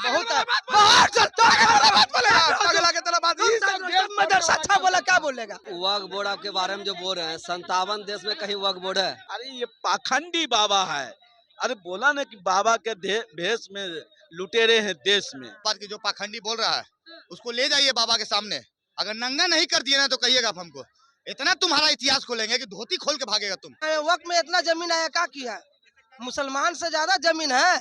बहुत है, बहुत चलता है। अगला के तरफ बात मदरसा अच्छा बोला, क्या बोलेगा? वक्फ बोर्ड आपके बारे में जो बोल रहे हैं, 57 देश में कहीं वक्फ बोर्ड है? अरे ये पाखंडी बाबा है। अरे बोला ना कि बाबा के भेष में लुटेरे हैं देश में। बात की जो पाखंडी बोल रहा है उसको ले जाइए बाबा के सामने, अगर नंगा नहीं कर दिए ना तो कहिएगा आप हमको, इतना तुम्हारा इतिहास खोलेंगे कि धोती खोल के भागेगा तुम। वक्त में इतना जमीन आया, क्या किया? मुसलमान से ज्यादा जमीन है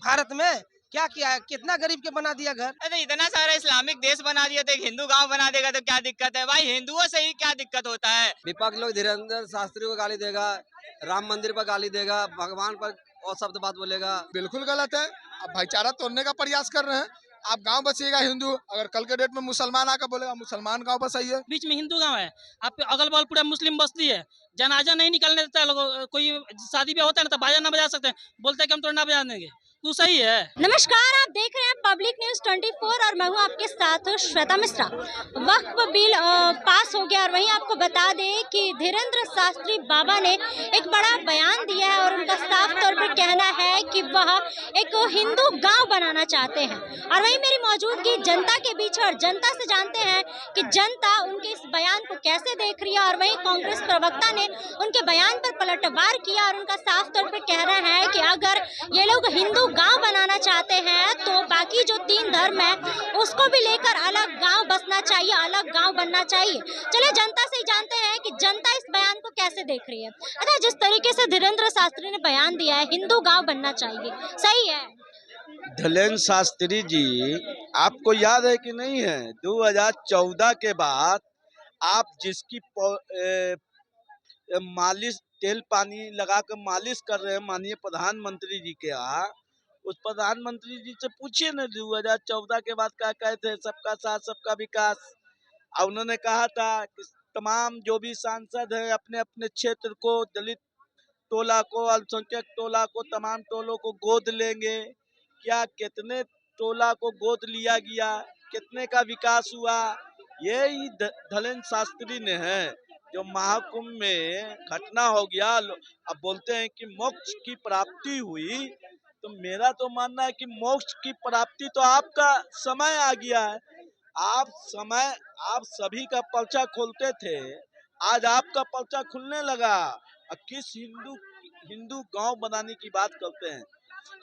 भारत में, क्या किया है? कितना गरीब के बना दिया घर। अरे इतना सारा इस्लामिक देश बना दिया तो एक हिंदू गांव बना देगा तो क्या दिक्कत है भाई? हिंदुओं से ही क्या दिक्कत होता है? विपक्ष लोग धीरेन्द्र शास्त्री को गाली देगा, राम मंदिर पर गाली देगा, भगवान पर और शब्द बात बोलेगा। बिल्कुल गलत है। अब भाईचारा तोड़ने का प्रयास कर रहे हैं। आप गांव बसिएगा हिंदू, अगर कल के डेट में मुसलमान आकर बोलेगा मुसलमान गांव बसाइए। बीच में हिंदू गांव है, आप अगल बगल पूरा मुस्लिम बस्ती है, जनाजा नहीं निकलने देता है। कोई शादी ब्याह होता है ना तो बाजा ना बजा सकते हैं, बोलते हैं कि हम तो ना बजा देंगे। तू सही है। नमस्कार, आप देख रहे हैं पब्लिक न्यूज 24 और मैं हूं आपके साथ श्वेता मिश्रा। वक्फ बिल पास हो गया और वहीं आपको बता दें कि धीरेन्द्र शास्त्री बाबा ने एक बड़ा बयान दिया है और उनका साफ तौर पर कहना है कि वह एक हिंदू गांव बनाना चाहते हैं। और वहीं मेरी मौजूदगी जनता के बीच है और जनता से जानते हैं कि जनता उनके इस बयान को कैसे देख रही है। और वहीं कांग्रेस प्रवक्ता ने उनके बयान पर पलटवार किया और उनका साफ तौर पर कहना है कि अगर ये लोग हिंदू गांव बनाना चाहते हैं तो बाकी जो 3 धर्म है उसको भी लेकर अलग गांव बसना चाहिए, अलग गांव बनना चाहिए। चलिए जनता से ही जानते हैं कि जनता इस बयान को कैसे देख रही है। अच्छा, जिस तरीके से धीरेन्द्र शास्त्री ने बयान दिया है हिंदू गांव बनना चाहिए, सही है? धीरेन्द्र शास्त्री जी, आपको याद है कि नहीं है 2014 के बाद आप जिसकी मालिश तेल पानी लगा कर मालिश कर रहे हैं माननीय प्रधानमंत्री जी के यहाँ, उस प्रधानमंत्री जी से पूछिए ना 2014 के बाद क्या कहे थे, सबका साथ सबका विकास। और उन्होंने कहा था कि तमाम जो भी सांसद हैं अपने अपने क्षेत्र को, दलित टोला को, अल्पसंख्यक टोला को, तमाम टोलों को गोद लेंगे। क्या कितने टोला को गोद लिया गया, कितने का विकास हुआ? यही धीरेन्द्र शास्त्री ने है। जो महाकुंभ में घटना हो गया, अब बोलते हैं कि मोक्ष की प्राप्ति हुई, तो मेरा तो मानना है कि मोक्ष की प्राप्ति तो आपका समय आ गया है। आप सभी का पर्चा खोलते थे, आज आपका पर्चा खुलने लगा। किस हिंदू गांव बनाने की बात करते हैं?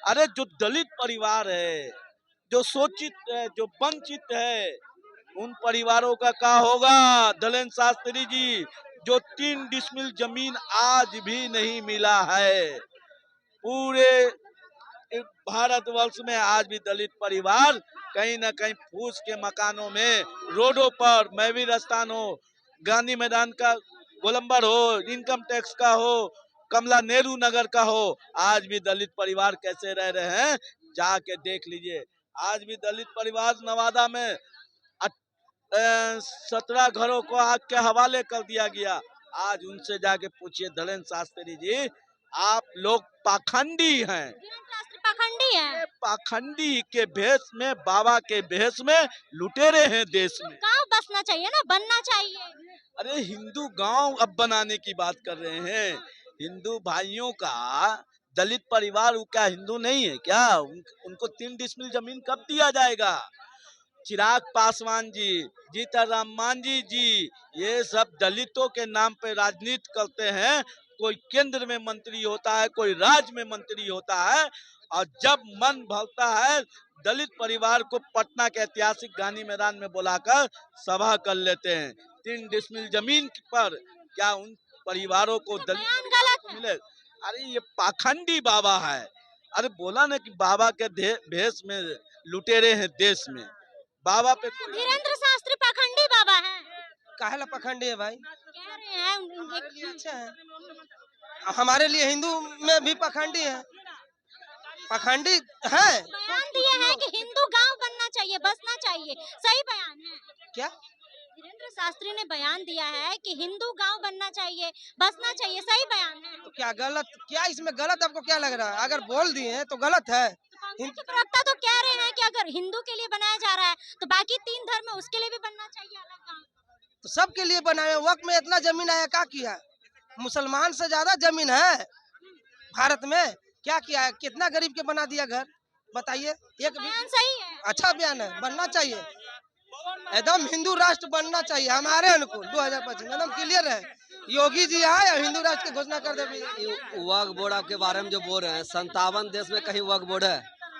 अरे जो दलित परिवार है, जो शोषित है, जो वंचित है, उन परिवारों का क्या होगा? धीरेन्द्र शास्त्री जी, जो 3 डिसमिल जमीन आज भी नहीं मिला है, पूरे भारतवर्ष में आज भी दलित परिवार कहीं न कहीं फूस के मकानों में, रोडों पर, महवीर स्थान हो, गांधी मैदान का गोलंबर हो, इनकम टैक्स का हो, कमला नेहरू नगर का हो, आज भी दलित परिवार कैसे रह रहे हैं जाके देख लीजिए। आज भी दलित परिवार नवादा में 17 घरों को आग के हवाले कर दिया गया। आज उनसे जाके पूछिए धीरेन्द्र शास्त्री जी, आप लोग पाखंडी हैं। पाखंडी है, पाखंडी के भेष में, बाबा के भेष में लुटेरे हैं देश में। गांव बसना चाहिए ना, बनना चाहिए। अरे हिंदू गांव अब बनाने की बात कर रहे हैं। हिंदू भाइयों का दलित परिवार क्या हिंदू नहीं है क्या? उनको 3 डिसमिल जमीन कब दिया जाएगा? चिराग पासवान जी, जीतनराम मांझी जी, ये सब दलितों के नाम पे राजनीति करते हैं। कोई केंद्र में मंत्री होता है, कोई राज्य में मंत्री होता है, और जब मन भरता है दलित परिवार को पटना के ऐतिहासिक गांधी मैदान में बुलाकर सभा कर लेते हैं। 3 डिसमिल जमीन पर क्या उन परिवारों को दलित मिले? अरे ये पाखंडी बाबा है। अरे बोला ना कि बाबा के भेष में लुटेरे हैं देश में। बाबा पे धीरेन्द्र शास्त्री पाखंडी बाबा है। काहे पाखंडी है भाई? कह रहे हैं अच्छा है, हमारे लिए हिंदू में भी पाखंडी है, पाखंडी है। बयान दिए हैं कि हिंदू गांव बनना चाहिए, बसना चाहिए, सही बयान है क्या? धीरेन्द्र शास्त्री ने बयान दिया है कि हिंदू गांव बनना चाहिए, बसना चाहिए, सही बयान है। तो क्या गलत, क्या इसमें गलत आपको क्या लग रहा है? अगर बोल दिए हैं तो गलत है। कांग्रेस के प्रवक्ता तो कह रहे हैं कि अगर हिंदू के लिए बनाया जा रहा है तो बाकी 3 धर्म है उसके लिए भी बनना चाहिए अलग गांव। तो सबके लिए बनाए। वक्त में इतना जमीन आया, क्या किया? मुसलमान से ज्यादा जमीन है भारत में, क्या किया है? कितना गरीब के बना दिया घर। बताइए एक भी बयान सही है। अच्छा बयान है, बनना चाहिए, एकदम हिंदू राष्ट्र बनना चाहिए हमारे अनुकूल 2025 एकदम क्लियर है। योगी जी आए और हिंदू राष्ट्र की घोषणा कर दे। वक्फ बोर्ड के बारे में जो बोल रहे हैं, 57 देश में कहीं वक्फ बोर्ड है।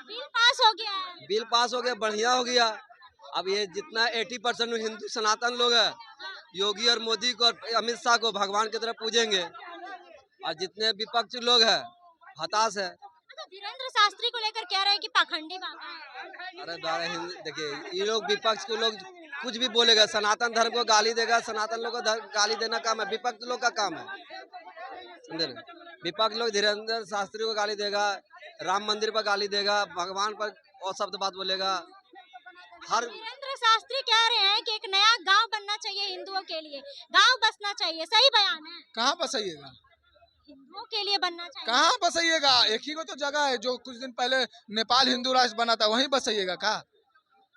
बिल पास हो गया है। बिल पास हो गया, बढ़िया हो गया। अब ये जितना 80% हिंदू सनातन लोग है, योगी और मोदी को और अमित शाह को भगवान की तरह पूजेंगे, और जितने विपक्ष लोग हैं हताश है। अच्छा, धीरेन्द्र शास्त्री को लेकर कह रहे हैं कि पाखंडी बाबा है। अरे बारे देखिए, ये लोग विपक्ष के लोग कुछ भी बोलेगा, सनातन धर्म को गाली देगा, सनातन लोग को गाली देना काम है, विपक्ष लोग का काम है, समझे ना। विपक्ष लोग धीरेन्द्र शास्त्री को गाली देगा, राम मंदिर पर गाली देगा, भगवान पर और शब्द बात बोलेगा। हर धीरेन्द्र शास्त्री कह रहे हैं कि एक नया गांव बनना चाहिए हिंदुओं के लिए, गांव बसना चाहिए, सही बयान है। कहाँ बसाइएगा, हिंदुओं के लिए बनना चाहिए। कहाँ बसाइएगा? एक ही को तो जगह है जो कुछ दिन पहले नेपाल हिंदू राष्ट्र बना था, वहीं बसाइएगा का?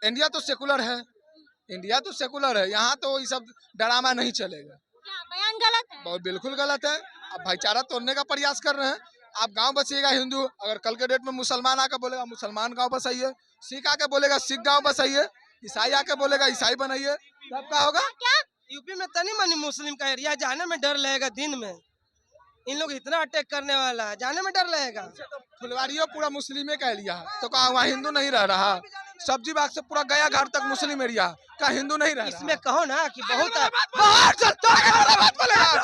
इंडिया तो सेकुलर है, इंडिया तो सेकुलर है, यहाँ तो ये सब ड्रामा नहीं चलेगा। क्या बयान गलत है? बहुत बिल्कुल गलत है। आप भाईचारा तोड़ने का प्रयास कर रहे हैं। आप गांव बसाइएगा हिंदू, अगर कल के डेट में मुसलमान आकर बोलेगा मुसलमान गांव बसाइए, सिख आके बोलेगा सिख गांव बसाइए, ईसाई आके बोलेगा ईसाई बनाइए, तब क्या होगा? क्या यूपी में तनी मनी मुस्लिम का एरिया, जाने में डर लगेगा। दिन में इन लोग इतना अटैक करने वाला है, जाने में डर लगेगा। फुलवारियों पूरा मुस्लिम का एरिया है, तो कहा वहाँ हिंदू नहीं रह रहा? सब्जी बाग से पूरा गया घर तक मुस्लिम एरिया, क्या हिंदू नहीं रह रहा? इसमें कहो ना कि बहुत है।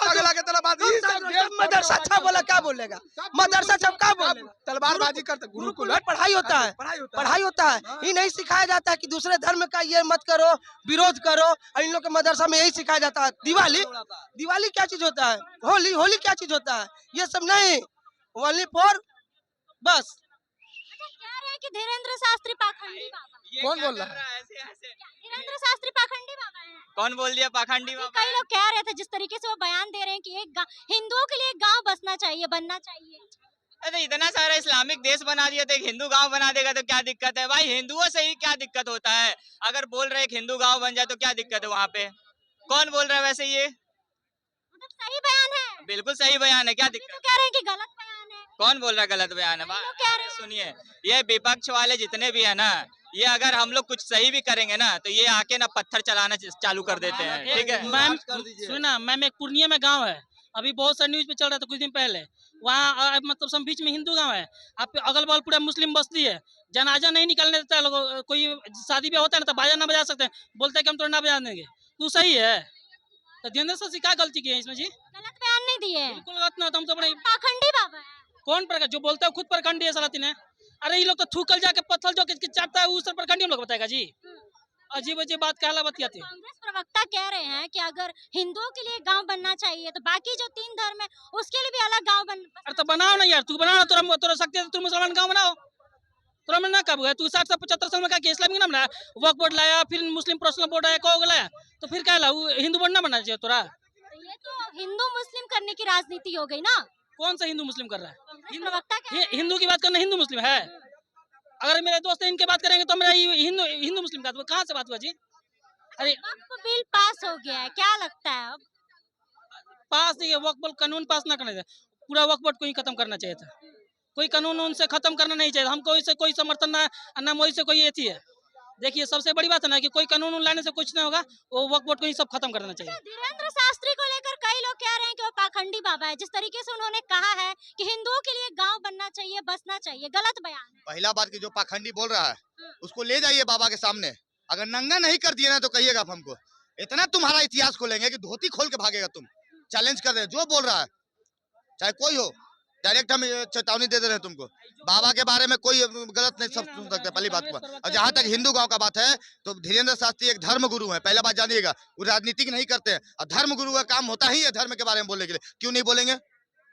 अगला के तरफ बात, ये सब मदरसा अच्छा बोला, क्या बोलेगा? मदरसा अच्छा क्या बोलेगा? तलवारबाजी करते, गुरुकुल में पढ़ाई होता है, पढ़ाई होता है, हाँ। ये नहीं सिखाया जाता है कि दूसरे धर्म का ये मत करो, विरोध करो। और इन लोग के मदरसा में यही सिखाया जाता है। दिवाली क्या चीज होता है? होली क्या चीज होता है? ये सब नहीं, ओनली फॉर बस। कह रहे हैं कि धीरेन्द्र शास्त्री पाखंडी बाबा। कौन बोल रहा है? धीरेन्द्र शास्त्री पाखंडी बाबा है। कौन बोल दिया पाखंडी बाबा? कई लोग कह रहे थे, जिस तरीके से वो बयान दे रहे हैं कि एक हिंदुओं के लिए एक गांव बसना चाहिए, बनना चाहिए। अरे इतना सारा इस्लामिक देश बना दिया तो एक हिंदू गांव बना देगा तो क्या दिक्कत है भाई? हिंदुओं से ही क्या दिक्कत होता है? अगर बोल रहे एक हिंदू गांव बन जाए तो क्या दिक्कत है? वहाँ पे कौन बोल रहा है वैसे? ये मतलब सही बयान है। बिल्कुल सही बयान है, क्या तो दिक्कत? कह रहे हैं कि गलत बयान है। कौन बोल रहा है गलत बयान है? लोग कह रहे हैं। सुनिए, ये विपक्ष वाले जितने भी है ना, ये अगर हम लोग कुछ सही भी करेंगे ना तो ये आके ना पत्थर चलाना चालू कर देते हैं, ठीक है? मैम सुना, मैम एक पूर्णिया में गांव है, अभी बहुत सारा न्यूज पे चल रहा था कुछ दिन पहले, वहाँ मतलब सब बीच में हिंदू गांव है, आप अगल बगल पूरा मुस्लिम बस्ती है, जनाजा नहीं निकलने देता है लोग, कोई शादी ब्याह होता है ना तो बाजा ना बजा सकते हैं, बोलते हैं कि हम तो ना बजा देंगे। तू सही है, तो धीरेन्द्र शास्त्री क्या गलती की है इसमें जी? गलत बयान नहीं दिए। बिल्कुल गलत ना, तो हम तो बड़े पाखंडी बाबा है। कौन प्रकार जो बोलता है खुद प्रखंडी है सलातीन है। अरे ये लोग तो थूकल जाके पत्थर जो चाटता है उस प्रखंडी हम लोग बताएगा जी। अजीब अजीब बात कहला बतियाते हैं। कांग्रेस प्रवक्ता कह रहे हैं कि अगर हिंदुओं के लिए गांव बनना चाहिए तो बाकी जो 3 धर्म है उसके लिए भी अलग गांव बन। अरे तो बनाओ ना यार, तू बनाओ, तोरा शक्ति है, तू मुसलमान गांव बनाओ, तोरा में ना कब है? तू 60-75 साल में क्या इस्लामिक नाम लाया, वक्फ बोर्ड लाया, फिर मुस्लिम पर्सनल बोर्ड आया, कहो लाया, तो फिर क्या ला? हिंदू बोर्ड ना बनना चाहिए तोरा? ये तो हिंदू मुस्लिम करने की राजनीति हो गई ना। कौन सा हिंदू मुस्लिम कर रहा है? कांग्रेस प्रवक्ता कह रहे हैं। हिंदू की बात करना हिंदू मुस्लिम है? अगर मेरे दोस्त इनके बात करेंगे तो मेरा हिंदू मुस्लिम का कहाँ से बात हुआ जी? अरे वक्फ बिल पास हो गया है, क्या लगता है अब? पास नहीं है, वक्फ बोर्ड कानून पास ना करना चाहिए, पूरा वक्फ बोर्ड को ही खत्म करना चाहिए था। कोई कानून उनसे खत्म करना नहीं चाहिए, हमको इससे कोई समर्थन ना वही से कोई एथी है। देखिए सबसे बड़ी बात है ना कि कोई कानून लाने से कुछ नहीं होगा, वो वक्फ बोर्ड को ही सब खत्म करना चाहिए। धीरेन्द्र शास्त्री को लेकर कई लोग कह रहे हैं कि वो पाखंडी बाबा है। जिस तरीके से उन्होंने कहा है कि हिंदुओं के लिए गांव बनना चाहिए, बसना चाहिए, गलत बयान है। पहला बात की जो पाखंडी बोल रहा है उसको ले जाइए बाबा के सामने, अगर नंगा नहीं कर दिए ना तो कहिएगा आप हमको। इतना तुम्हारा इतिहास खोलेंगे कि धोती खोल के भागेगा तुम। चैलेंज कर रहे हैं, जो बोल रहा है चाहे कोई हो, डायरेक्ट हम चेतावनी दे रहे हैं तुमको। बाबा के बारे में कोई गलत नहीं सब सुन सकते, पहली बात। और जहाँ तक हिंदू गांव का बात है तो धीरेन्द्र शास्त्री एक धर्म गुरु है, पहला बात जानिएगा। वो राजनीतिक नहीं करते हैं, और धर्म गुरु का काम होता ही है धर्म के बारे में बोलने के लिए। क्यों नहीं बोलेंगे?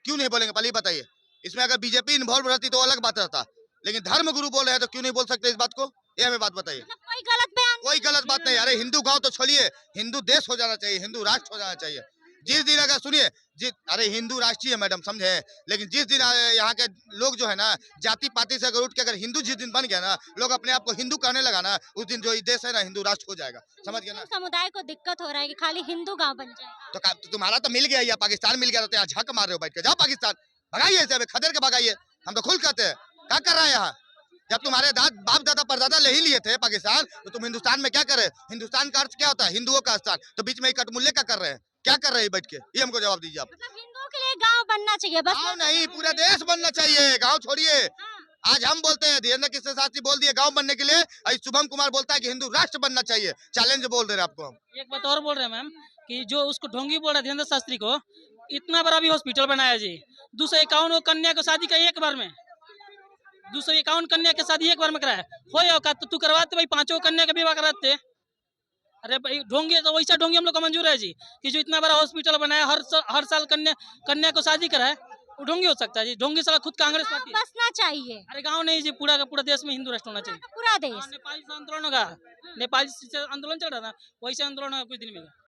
क्यों नहीं बोलेंगे पहले बताइए। इसमें अगर बीजेपी इन्वॉल्व रहती तो अलग बात रहता, लेकिन धर्म गुरु बोल रहे हैं तो क्यों नहीं बोल सकते इस बात को? ये हमें बात बताइए। कोई गलत बयान? कोई गलत बात नहीं। अरे हिंदू गांव तो छोड़िए, हिंदू देश हो जाना चाहिए, हिंदू राष्ट्र हो जाना चाहिए। जिस दिन अगर सुनिए अरे हिंदू राष्ट्रीय मैडम समझे, लेकिन जिस दिन यहाँ के लोग जो है ना जाति पाति से अगर उठ के अगर हिंदू जिस दिन बन गया ना, लोग अपने आप को हिंदू कहने लगा ना, उस दिन जो देश है ना हिंदू राष्ट्र हो जाएगा। समझ गया ना? समुदाय को दिक्कत हो रहा है कि खाली हिंदू गांव बन जाएगा। तो तुम्हारा तो मिल गया, या पाकिस्तान मिल गया तो यहाँ झक मार रहे हो बैठ के। जाओ पाकिस्तान, भगाइए इसे, खदेड़ के भगाइए। हम तो खुल कहते हैं क्या कर रहा है यहाँ, जब तुम्हारे बाप दादा परदादा ले ही लिए थे पाकिस्तान, तो तुम हिंदुस्तान में क्या कर रहे? हिंदुस्तान का अर्थ क्या होता है? हिंदुओं का स्थान। तो बीच में ही कटमुल्ले क्या कर रहे हैं? क्या कर रहे हैं बैठ के? ये हमको जवाब दीजिए आप। मतलब हिंदुओं के लिए गांव बनना चाहिए बस। गाँव नहीं, पूरा देश बनना चाहिए, गाँव छोड़िए। आज हम बोलते हैं, धीरेन्द्र कृष्ण शास्त्री बोल दिए गांव बनने के लिए, आज शुभम कुमार बोलता है कि हिंदू राष्ट्र बनना चाहिए। चैलेंज बोल रहे हैं आपको हम। एक बात और बोल रहे हैं मैम कि जो उसको ढोंगी बोल रहा है धीरेन्द्र शास्त्री को, इतना बड़ा भी हॉस्पिटल बनाया जी, 251 कन्या को शादी का एक बार में, 251 कन्या की शादी एक बार में कराया हो या औकात तो तू करवाते भाई, 5 कन्या का विवाह कराते। अरे भाई ढोंगी तो वैसा ढोंगी हम लोग को मंजूर है जी कि जो इतना बड़ा हॉस्पिटल बनाया, हर साल कन्या को शादी कराए, वो ढोंगी हो सकता है जी? ढोंगी साला खुद कांग्रेस गांव पार्टी है। बसना चाहिए अरे गाँव नहीं जी, पूरा का पूरा देश में हिंदू राष्ट्र होना चाहिए। पूरा देश। नेपाली से आंदोलन होगा, नेपाली से आंदोलन चल रहा था, वैसे आंदोलन होगा कुछ दिन में।